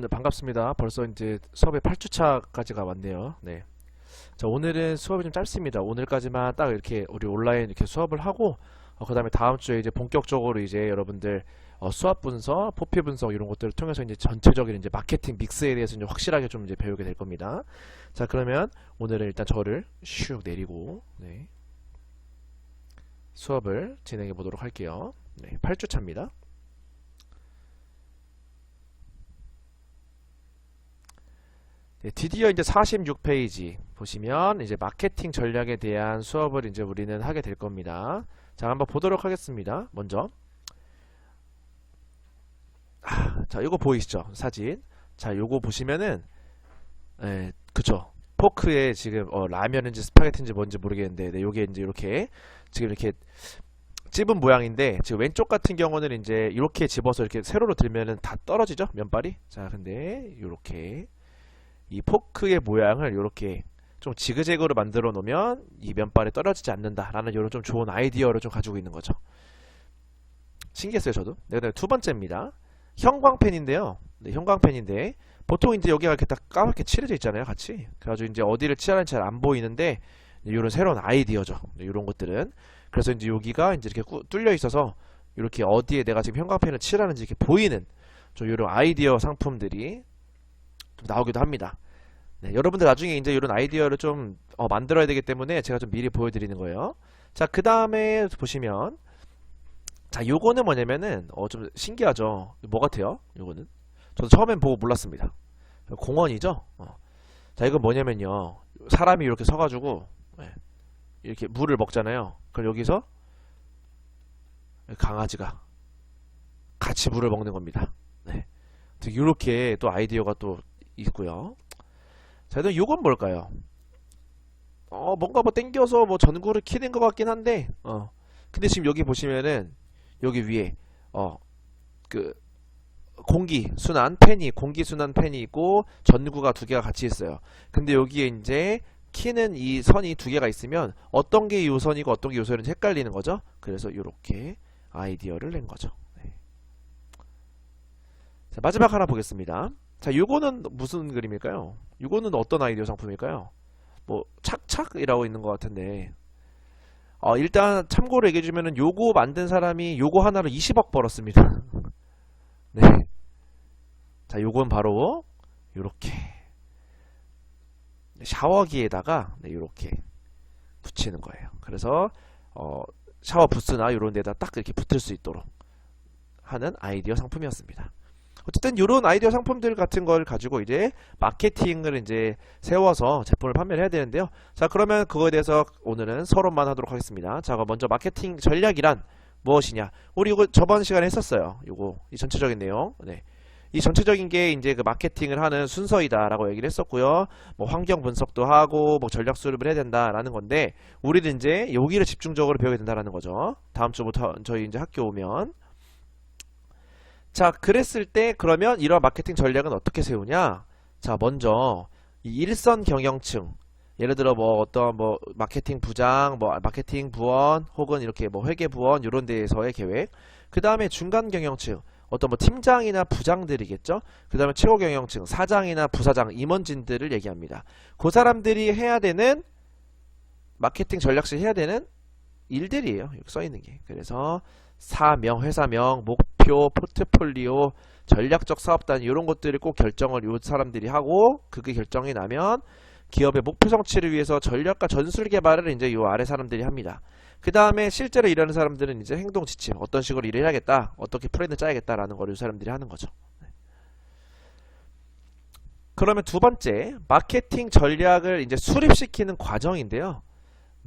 여러분들 반갑습니다. 벌써 이제 수업의 8주차까지가 왔네요. 네. 자, 오늘은 수업이 좀 짧습니다. 오늘까지만 딱 이렇게 우리 온라인 이렇게 수업을 하고, 그 다음에 다음 주에 이제 본격적으로 이제 여러분들 수합 분석, 포피 분석 이런 것들을 통해서 이제 전체적인 이제 마케팅 믹스에 대해서 이제 확실하게 좀 이제 배우게 될 겁니다. 자, 그러면 오늘은 일단 저를 슉 내리고, 네. 수업을 진행해 보도록 할게요. 네, 8주차입니다. 네, 드디어 이제 46페이지 보시면 이제 마케팅 전략에 대한 수업을 이제 우리는 하게 될 겁니다. 자, 한번 보도록 하겠습니다. 먼저 자, 이거 보이시죠? 사진. 자, 요거 보시면은 그쵸? 포크에 지금 라면인지 스파게티인지 뭔지 모르겠는데, 네, 요게 이제 이렇게 지금 이렇게 찝은 모양인데, 지금 왼쪽 같은 경우는 이제 이렇게 집어서 이렇게 세로로 들면은 다 떨어지죠? 면발이. 자, 근데 요렇게 이 포크의 모양을 이렇게 좀 지그재그로 만들어 놓으면 이 면발이 떨어지지 않는다라는 이런 좀 좋은 아이디어를 좀 가지고 있는 거죠. 신기했어요, 저도. 네, 그다음에 두 번째입니다. 형광펜인데요. 네, 형광펜인데 보통 이제 여기가 이렇게 딱 까맣게 칠해져 있잖아요, 같이. 그래가지고 이제 어디를 칠하는지 잘 안 보이는데 이런 새로운 아이디어죠. 네, 이런 것들은. 그래서 이제 여기가 이제 이렇게 뚫려 있어서 이렇게 어디에 내가 지금 형광펜을 칠하는지 이렇게 보이는 좀 이런 아이디어 상품들이 좀 나오기도 합니다. 네, 여러분들 나중에 이제 이런 아이디어를 좀 만들어야 되기 때문에 제가 좀 미리 보여드리는 거예요. 자, 그 다음에 보시면, 자, 요거는 뭐냐면은 좀 신기하죠. 뭐 같아요? 요거는 저도 처음엔 보고 몰랐습니다. 공원이죠. 자, 이건 뭐냐면요, 사람이 이렇게 서가지고 이렇게 물을 먹잖아요. 그럼 여기서 강아지가 같이 물을 먹는 겁니다. 네, 이렇게 또 아이디어가 또 있고요. 자, 그럼 요건 뭘까요? 뭔가 뭐 땡겨서 뭐 전구를 키는 것 같긴 한데, 근데 지금 여기 보시면은 여기 위에 그 공기 순환 팬이 있고 전구가 두 개가 같이 있어요. 근데 여기에 이제 키는 이 선이 두 개가 있으면 어떤 게 요선이고 어떤 게 요선인지 헷갈리는 거죠. 그래서 이렇게 아이디어를 낸 거죠. 네. 자, 마지막 하나 보겠습니다. 자, 요거는 무슨 그림일까요? 요거는 어떤 아이디어 상품일까요? 뭐 착착이라고 있는 것 같은데, 일단 참고로 얘기해주면은 요거 만든 사람이 요거 하나로 20억 벌었습니다. 네. 자, 요건 바로 요렇게 샤워기에다가 요렇게 붙이는 거예요. 그래서 샤워 부스나 요런 데다 딱 이렇게 붙을 수 있도록 하는 아이디어 상품이었습니다. 어쨌든 이런 아이디어 상품들 같은 걸 가지고 이제 마케팅을 이제 세워서 제품을 판매를 해야 되는데요. 자, 그러면 그거에 대해서 오늘은 서론만 하도록 하겠습니다. 자, 먼저 마케팅 전략이란 무엇이냐? 우리 이거 저번 시간에 했었어요. 이 전체적인 내용. 네. 이 전체적인 게 이제 그 마케팅을 하는 순서이다라고 얘기를 했었고요. 뭐 환경 분석도 하고 뭐 전략 수립을 해야 된다라는 건데, 우리는 이제 여기를 집중적으로 배워야 된다라는 거죠. 다음 주부터 저희 이제 학교 오면. 자, 그랬을 때 그러면 이러한 마케팅 전략은 어떻게 세우냐? 자, 먼저 이 일선 경영층, 예를 들어 뭐 어떤 뭐 마케팅 부장, 뭐 마케팅 부원, 혹은 이렇게 뭐 회계 부원 이런 데에서의 계획. 그 다음에 중간 경영층, 어떤 뭐 팀장이나 부장들이겠죠. 그 다음에 최고 경영층, 사장이나 부사장, 임원진들을 얘기합니다. 그 사람들이 해야 되는 마케팅 전략실 해야 되는 일들이에요. 여기 써 있는 게. 그래서 사명, 회사명, 목표, 포트폴리오, 전략적 사업단위 이런 것들을 꼭 결정을 요 사람들이 하고, 그게 결정이 나면 기업의 목표 성취를 위해서 전략과 전술 개발을 이제 요 아래 사람들이 합니다. 그 다음에 실제로 일하는 사람들은 이제 행동 지침, 어떤 식으로 일을 해야겠다, 어떻게 플랜을 짜야겠다라는 걸 요 사람들이 하는 거죠. 그러면 두 번째, 마케팅 전략을 이제 수립시키는 과정인데요.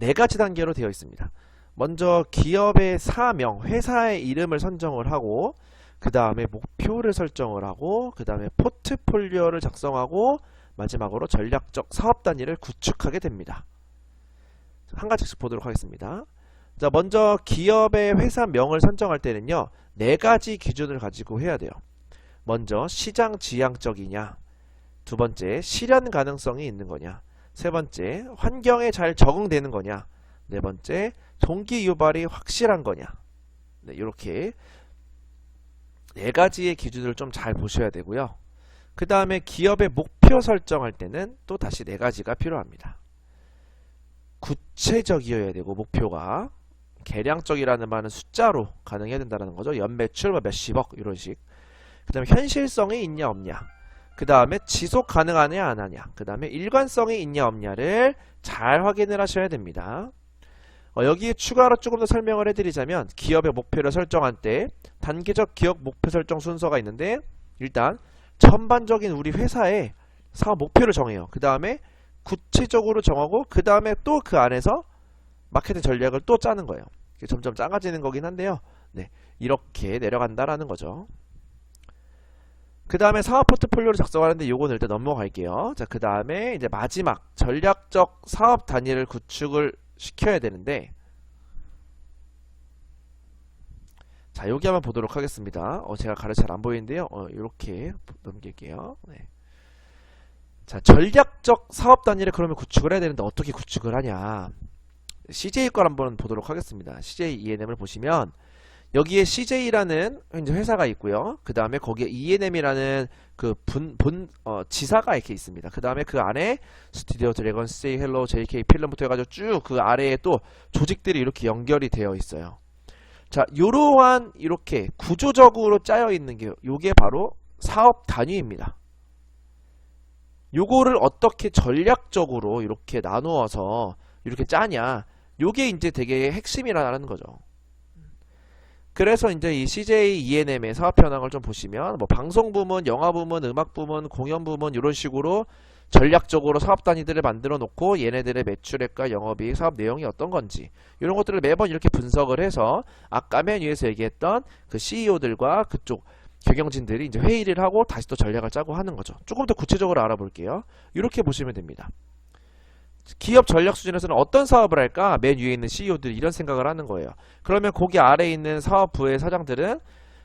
4가지 단계로 되어 있습니다. 먼저 기업의 사명, 회사의 이름을 선정을 하고, 그 다음에 목표를 설정을 하고, 그 다음에 포트폴리오를 작성하고, 마지막으로 전략적 사업 단위를 구축하게 됩니다. 한 가지씩 보도록 하겠습니다. 자, 먼저 기업의 회사명을 선정할 때는요, 4가지 기준을 가지고 해야 돼요. 먼저 시장 지향적이냐, 두 번째 실현 가능성이 있는 거냐, 세 번째 환경에 잘 적응되는 거냐, 네 번째 동기 유발이 확실한 거냐. 네, 이렇게 4가지의 기준을 좀 잘 보셔야 되고요. 그 다음에 기업의 목표 설정할 때는 또 다시 네 가지가 필요합니다. 구체적이어야 되고 목표가 계량적이라는 말은 숫자로 가능해야 된다는 거죠. 연매출 몇십억 이런 식. 그 다음에 현실성이 있냐 없냐. 그 다음에 지속 가능하냐 안 하냐. 그 다음에 일관성이 있냐 없냐를 잘 확인을 하셔야 됩니다. 여기에 추가로 조금 더 설명을 해드리자면 기업의 목표를 설정할 때 단계적 기업 목표 설정 순서가 있는데 일단 전반적인 우리 회사의 사업 목표를 정해요. 그 다음에 구체적으로 정하고 그 다음에 또 그 안에서 마케팅 전략을 또 짜는 거예요. 점점 작아지는 거긴 한데요. 네, 이렇게 내려간다라는 거죠. 그 다음에 사업 포트폴리오를 작성하는데 요거는 일단 넘어갈게요. 자, 그 다음에 이제 마지막 전략적 사업 단위를 구축을 시켜야 되는데, 자, 여기 한번 보도록 하겠습니다. 제가 가르쳐 잘 안 보이는데요. 이렇게 넘길게요. 네. 자, 전략적 사업 단위를 그러면 구축을 해야 되는데 어떻게 구축을 하냐? CJ 걸 한번 보도록 하겠습니다. CJ E&M을 보시면 여기에 CJ라는 이제 회사가 있고요. 그 다음에 거기에 E&M이라는 그 지사가 이렇게 있습니다. 그 다음에 그 안에 스튜디오 드래곤, CJ 헬로, JK 필름부터 해가지고 쭉 그 아래에 또 조직들이 이렇게 연결이 되어 있어요. 자, 요러한 이렇게 구조적으로 짜여 있는 게 요게 바로 사업 단위입니다. 요거를 어떻게 전략적으로 이렇게 나누어서 이렇게 짜냐, 요게 이제 되게 핵심이라는 거죠. 그래서 이제 이 CJ E&M의 사업 현황을 좀 보시면 뭐 방송 부문, 영화 부문, 음악 부문, 공연 부문 이런 식으로 전략적으로 사업 단위들을 만들어 놓고 얘네들의 매출액과 영업이익, 사업 내용이 어떤 건지 이런 것들을 매번 이렇게 분석을 해서 아까 맨 위에서 얘기했던 그 CEO들과 그쪽 경영진들이 이제 회의를 하고 다시 또 전략을 짜고 하는 거죠. 조금 더 구체적으로 알아볼게요. 이렇게 보시면 됩니다. 기업 전략 수준에서는 어떤 사업을 할까? 맨 위에 있는 CEO들이 이런 생각을 하는 거예요. 그러면 거기 아래에 있는 사업부의 사장들은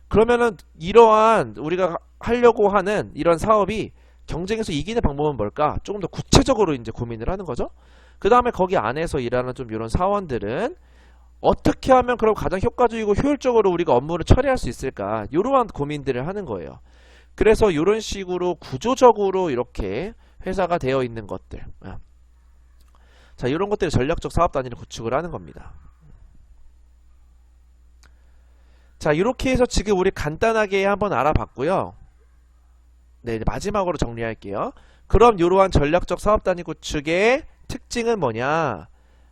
그러면은 이러한 우리가 하려고 하는 이런 사업이 경쟁에서 이기는 방법은 뭘까? 조금 더 구체적으로 이제 고민을 하는 거죠. 그 다음에 거기 안에서 일하는 좀 이런 사원들은 어떻게 하면 그럼 가장 효과적이고 효율적으로 우리가 업무를 처리할 수 있을까? 이러한 고민들을 하는 거예요. 그래서 이런 식으로 구조적으로 이렇게 회사가 되어 있는 것들. 자, 이런 것들이 전략적 사업 단위를 구축을 하는 겁니다. 자, 이렇게 해서 지금 우리 간단하게 한번 알아봤고요. 네, 마지막으로 정리할게요. 그럼 이러한 전략적 사업 단위 구축의 특징은 뭐냐?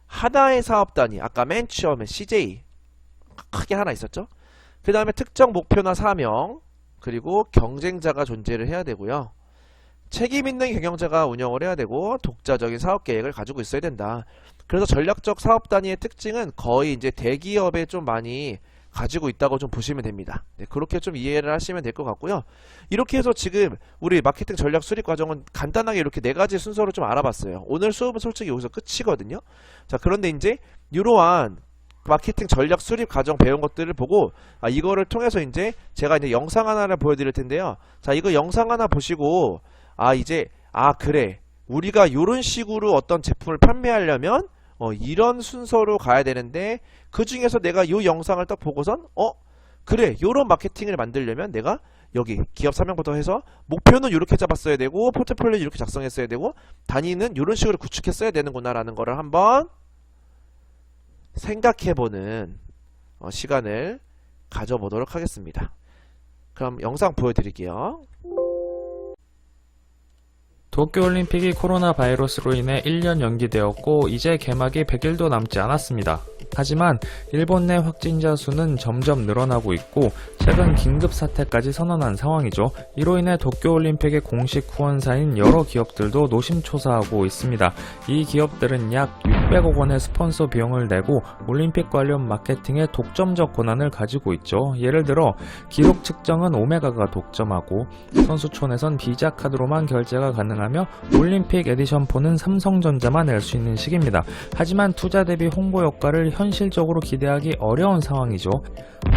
하나의 사업 단위, 아까 맨 처음에 CJ 크게 하나 있었죠? 그 다음에 특정 목표나 사명, 그리고 경쟁자가 존재를 해야 되고요. 책임 있는 경영자가 운영을 해야 되고 독자적인 사업 계획을 가지고 있어야 된다. 그래서 전략적 사업 단위의 특징은 거의 이제 대기업에 좀 많이 가지고 있다고 좀 보시면 됩니다. 네, 그렇게 좀 이해를 하시면 될 것 같고요. 이렇게 해서 지금 우리 마케팅 전략 수립 과정은 간단하게 이렇게 네 가지 순서로 좀 알아봤어요. 오늘 수업은 솔직히 여기서 끝이거든요. 자, 그런데 이제 이러한 마케팅 전략 수립 과정 배운 것들을 보고 이거를 통해서 이제 제가 이제 영상 하나를 보여드릴 텐데요. 자, 이거 영상 하나 보시고 그래, 우리가 이런 식으로 어떤 제품을 판매하려면 이런 순서로 가야 되는데 그 중에서 내가 이 영상을 딱 보고선 그래, 요런 마케팅을 만들려면 내가 여기 기업 사명부터 해서 목표는 이렇게 잡았어야 되고 포트폴리오 이렇게 작성했어야 되고 단위는 이런 식으로 구축했어야 되는구나 라는 거를 한번 생각해보는 시간을 가져보도록 하겠습니다. 그럼 영상 보여드릴게요. 도쿄올림픽이 코로나 바이러스로 인해 1년 연기되었고 이제 개막이 100일도 남지 않았습니다. 하지만 일본 내 확진자 수는 점점 늘어나고 있고 최근 긴급 사태까지 선언한 상황이죠. 이로 인해 도쿄올림픽의 공식 후원사인 여러 기업들도 노심초사하고 있습니다. 이 기업들은 약 600억 원의 스폰서 비용을 내고 올림픽 관련 마케팅에 독점적 권한을 가지고 있죠. 예를 들어 기록 측정은 오메가가 독점하고 선수촌에선 비자 카드로만 결제가 가능하며 올림픽 에디션 4는 삼성전자만 낼 수 있는 시기입니다. 하지만 투자 대비 홍보 효과를 현실적으로 기대하기 어려운 상황이죠.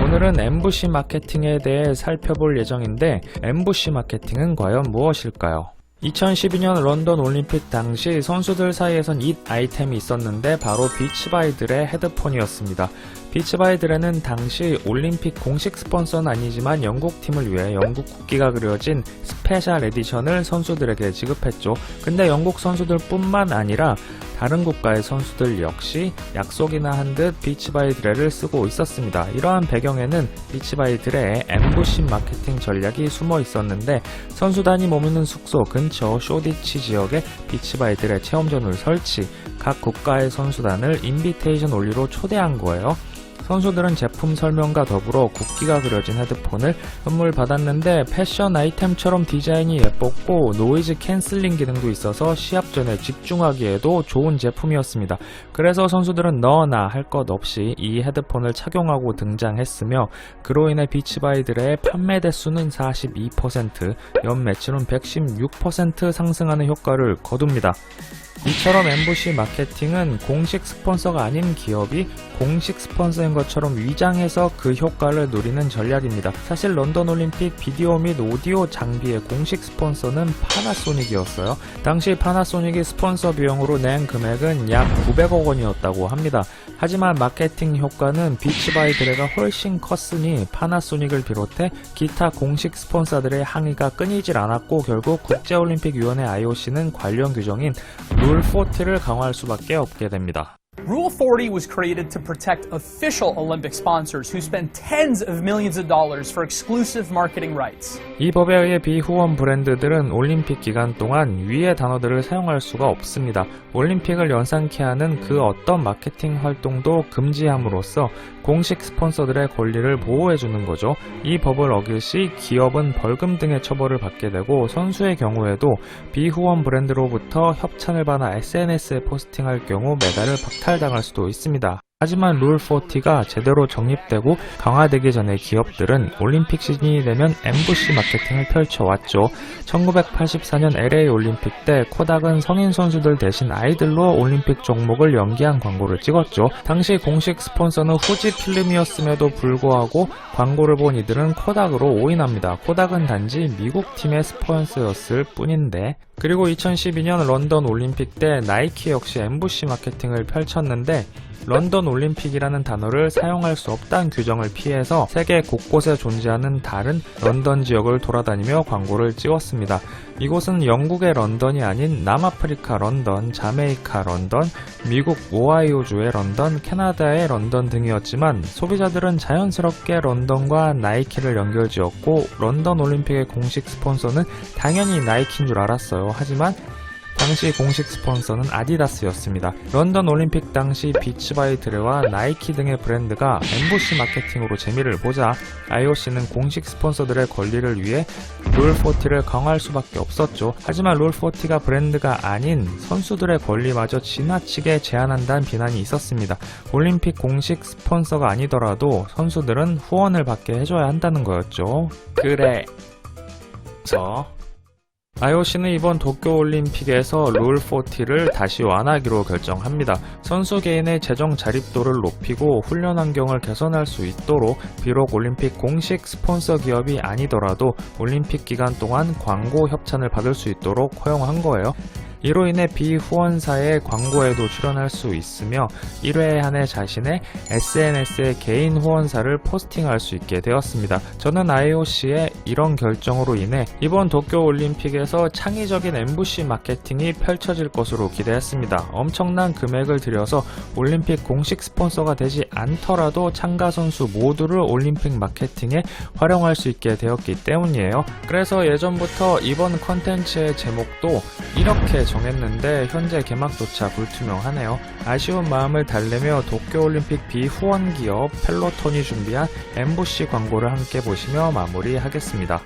오늘은 MVC 마케팅에 대해 살펴볼 예정인데 MVC 마케팅은 과연 무엇일까요? 2012년 런던 올림픽 당시 선수들 사이에선 잇 아이템이 있었는데 바로 비치바이들의 헤드폰이었습니다. 비치바이들에는 당시 올림픽 공식 스폰서는 아니지만 영국 팀을 위해 영국 국기가 그려진 스페셜 에디션을 선수들에게 지급했죠. 근데 영국 선수들 뿐만 아니라 다른 국가의 선수들 역시 약속이나 한 듯 비치바이 드레를 쓰고 있었습니다. 이러한 배경에는 비치바이 드레의 엠부시 마케팅 전략이 숨어 있었는데 선수단이 머무는 숙소 근처 쇼디치 지역에 비치바이 드레 체험존을 설치, 각 국가의 선수단을 인비테이션 올리로 초대한 거예요. 선수들은 제품 설명과 더불어 국기가 그려진 헤드폰을 선물 받았는데 패션 아이템처럼 디자인이 예뻤고 노이즈 캔슬링 기능도 있어서 시합 전에 집중하기에도 좋은 제품이었습니다. 그래서 선수들은 너나 할 것 없이 이 헤드폰을 착용하고 등장했으며 그로 인해 비치바이들의 판매 대수는 42%, 연매출은 116% 상승하는 효과를 거둡니다. 이처럼 엠부시 마케팅은 공식 스폰서가 아닌 기업이 공식 스폰서인 것처럼 위장해서 그 효과를 노리는 전략입니다. 사실 런던 올림픽 비디오 및 오디오 장비의 공식 스폰서는 파나소닉이었어요. 당시 파나소닉이 스폰서 비용으로 낸 금액은 약 900억 원이었다고 합니다. 하지만 마케팅 효과는 비치바이 드레가 훨씬 컸으니 파나소닉을 비롯해 기타 공식 스폰서들의 항의가 끊이질 않았고 결국 국제올림픽위원회 IOC는 관련 규정인 룰 40를 강화할 수밖에 없게 됩니다. Rule 40 was created to protect official Olympic sponsors who spend tens of millions of dollars for exclusive marketing rights. 이 법에 의해 비후원 브랜드들은 올림픽 기간 동안 위의 단어들을 사용할 수가 없습니다. 올림픽을 연상케 하는 그 어떤 마케팅 활동도 금지함으로써 공식 스폰서들의 권리를 보호해주는 거죠. 이 법을 어길 시 기업은 벌금 등의 처벌을 받게 되고 선수의 경우에도 비후원 브랜드로부터 협찬을 받아 SNS에 포스팅할 경우 메달을 박탈당할 수도 있습니다. 하지만 룰 40가 제대로 정립되고 강화되기 전에 기업들은 올림픽 시즌이 되면 엠부시 마케팅을 펼쳐왔죠. 1984년 LA 올림픽 때 코닥은 성인 선수들 대신 아이들로 올림픽 종목을 연기한 광고를 찍었죠. 당시 공식 스폰서는 후지 필름이었음에도 불구하고 광고를 본 이들은 코닥으로 오인합니다. 코닥은 단지 미국 팀의 스폰서였을 뿐인데. 그리고 2012년 런던 올림픽 때 나이키 역시 엠부시 마케팅을 펼쳤는데 런던 올림픽이라는 단어를 사용할 수 없다는 규정을 피해서 세계 곳곳에 존재하는 다른 런던 지역을 돌아다니며 광고를 찍었습니다. 이곳은 영국의 런던이 아닌 남아프리카 런던, 자메이카 런던, 미국 오하이오주의 런던, 캐나다의 런던 등이었지만 소비자들은 자연스럽게 런던과 나이키를 연결지었고 런던 올림픽의 공식 스폰서는 당연히 나이키인 줄 알았어요. 하지만 당시 공식 스폰서는 아디다스였습니다. 런던 올림픽 당시 비치바이 드레와 나이키 등의 브랜드가 엠부시 마케팅으로 재미를 보자 IOC는 공식 스폰서들의 권리를 위해 룰 40를 강화할 수밖에 없었죠. 하지만 룰 40가 브랜드가 아닌 선수들의 권리마저 지나치게 제한한다는 비난이 있었습니다. 올림픽 공식 스폰서가 아니더라도 선수들은 후원을 받게 해줘야 한다는 거였죠. 그래서 IOC는 이번 도쿄올림픽에서 룰 40를 다시 완화하기로 결정합니다. 선수 개인의 재정 자립도를 높이고 훈련 환경을 개선할 수 있도록 비록 올림픽 공식 스폰서 기업이 아니더라도 올림픽 기간 동안 광고 협찬을 받을 수 있도록 허용한 거예요. 이로 인해 비후원사의 광고에도 출연할 수 있으며 1회에 한해 자신의 SNS에 개인 후원사를 포스팅할 수 있게 되었습니다. 저는 IOC의 이런 결정으로 인해 이번 도쿄올림픽에서 창의적인 엠부시 마케팅이 펼쳐질 것으로 기대했습니다. 엄청난 금액을 들여서 올림픽 공식 스폰서가 되지 않더라도 참가 선수 모두를 올림픽 마케팅에 활용할 수 있게 되었기 때문이에요. 그래서 예전부터 이번 컨텐츠의 제목도 이렇게 정했는데 현재 개막조차 불투명하네요. 아쉬운 마음을 달래며 도쿄올림픽 비후원 기업 펠로톤이 준비한 엠부시 광고를 함께 보시며 마무리하겠습니다.